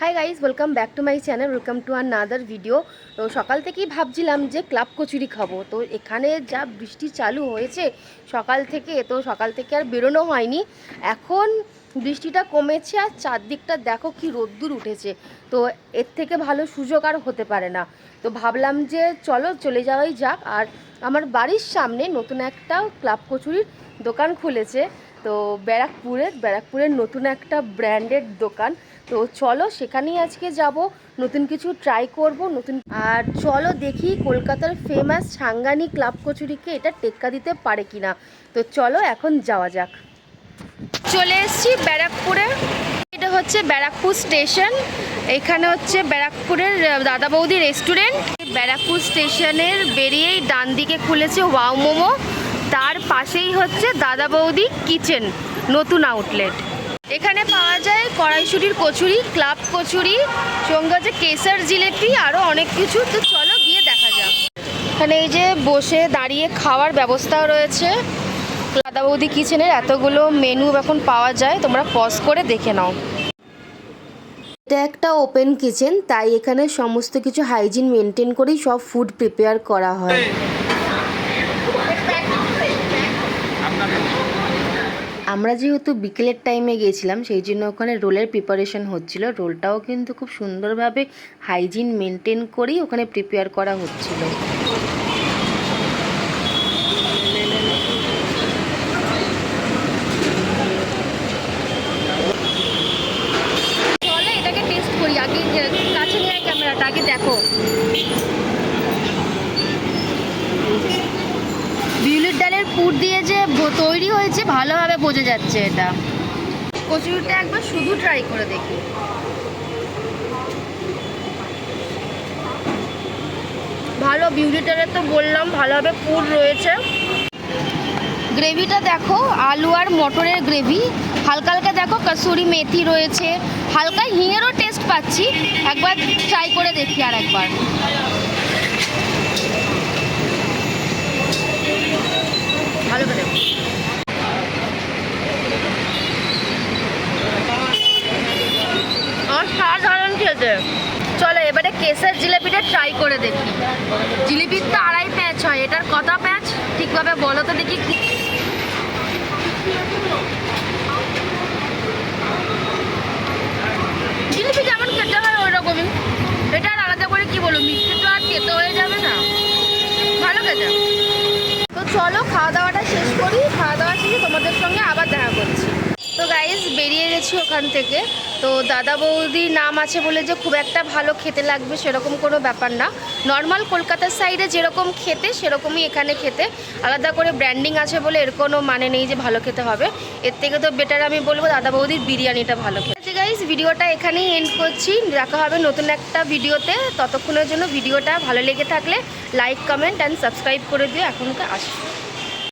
Hi guys, welcome back to my channel, welcome to another video. তো সকাল থেকেই ভাবছিলাম যে ক্লাব কচুরি খাবো। তো এখানে যা বৃষ্টি চালু হয়েছে সকাল থেকে আর বেরোনো হয়নি। এখন বৃষ্টিটা কমেছে আর চারদিকটা দেখো কি রোদ্দুর উঠেছে। তো এর থেকে ভালো সুযোগ আর হতে পারে না। তো ভাবলাম যে চলো চলে যাওয়াই যাক। আর আমার বাড়ির সামনে নতুন একটা ক্লাব কচুরির দোকান খুলেছে। তো ব্যারাকপুরের নতুন একটা ব্র্যান্ডেড দোকান। তো চলো সেখানেই আজকে যাব, নতুন কিছু ট্রাই করব। আর চলো দেখি কলকাতার ফেমাস ছাঙ্গানি ক্লাব কচুরিকে এটা টেক্কা দিতে পারে কিনা। তো চলো এখন যাওয়া যাক। চলে এসেছি ব্যারাকপুরে। এটা হচ্ছে ব্যারাকপুর স্টেশন। এখানে হচ্ছে ব্যারাকপুরের দাদা বৌদি রেস্টুরেন্ট। ব্যারাকপুর স্টেশনের বেরিয়েই ডান দিকে খুলেছে ওয়াও মোমো। তার পাশেই হচ্ছে দাদা বৌদি কিচেন, নতুন আউটলেট। এখানে পাওয়া যায় কড়াইশুঁটির কচুরি, ক্লাব কচুরি, সঙ্গে হচ্ছে কেসার জিলেপি, আরও অনেক কিছু। তো চলো গিয়ে দেখা যাক। এখানে এই যে বসে দাঁড়িয়ে খাওয়ার ব্যবস্থাও রয়েছে। দাদা বৌদি কিচেনের এতগুলো মেনু এখন পাওয়া যায়, তোমরা পজ করে দেখে নাও। এটা একটা ওপেন কিচেন, তাই এখানে সমস্ত কিছু হাইজিন মেনটেন করেই সব ফুড প্রিপেয়ার করা হয়। আমরা যেহেতু বিকেলের টাইমে গিয়েছিলাম, সেই জন্য ওখানে রোলের প্রিপারেশন হচ্ছিল। রোলটাও কিন্তু খুব সুন্দরভাবে হাইজিন মেনটেন করেই ওখানে প্রিপেয়ার করা হচ্ছিল। চলে এটাকে টেস্ট করি আগে, কাছে নিয়ে ক্যামেরাটা আগে দেখো। বিউলির ডালের পুর দিয়ে যে তৈরি হয়েছে ভালোভাবে বোঝা যাচ্ছে। এটা কচুরিটা একবার শুধু ট্রাই করে দেখি। ভালো, বিউলি ডালের তো বললাম ভালোভাবে পুর রয়েছে। গ্রেভিটা দেখো, আলু আর মটরের গ্রেভি। হালকা হালকা দেখো কসুরি মেথি রয়েছে, হালকা হিঙেরও টেস্ট পাচ্ছি। একবার ট্রাই করে দেখি আর একবার। ভালো করে সাধারণ খেতে। চলো এবারে কেসার জিলিপিটা ট্রাই করে দেখি। জিলিপির তো 2.5 প্যাঁচ হয়, এটার কত প্যাঁচ ঠিকভাবে বলো তো দেখি। জিলিপি যেমন খেতে হয় ওই রকমই। এটা আর আলাদা করে কি বলো, মিষ্টি তো আর খেতে হয়ে যাবে না, ভালো খেতে। তো চলো খাওয়া দাওয়াটা শেষ করি। খাওয়া দাওয়া শেষে তোমাদের সঙ্গে আবার দেখা করছি। তো গাইজ বেরিয়ে গেছি ওখান থেকে। তো দাদা বৌদি নাম আছে বলে যে খুব একটা ভালো খেতে লাগবে সেরকম কোনো ব্যাপার না। নর্মাল কলকাতার সাইডে যেরকম খেতে সেরকমই এখানে খেতে। আলাদা করে ব্র্যান্ডিং আছে বলে এর কোনো মানে নেই যে ভালো খেতে হবে। এর থেকে তো বেটার আমি বলবো দাদা বৌদির বিরিয়ানিটা ভালো খেতে। গাইজ ভিডিওটা এখানেই এন্ড করছি। দেখা হবে নতুন একটা ভিডিওতে। ততক্ষণের জন্য ভিডিওটা ভালো লেগে থাকলে লাইক, কমেন্ট অ্যান্ড সাবস্ক্রাইব করে দিও। এখনকার আসি।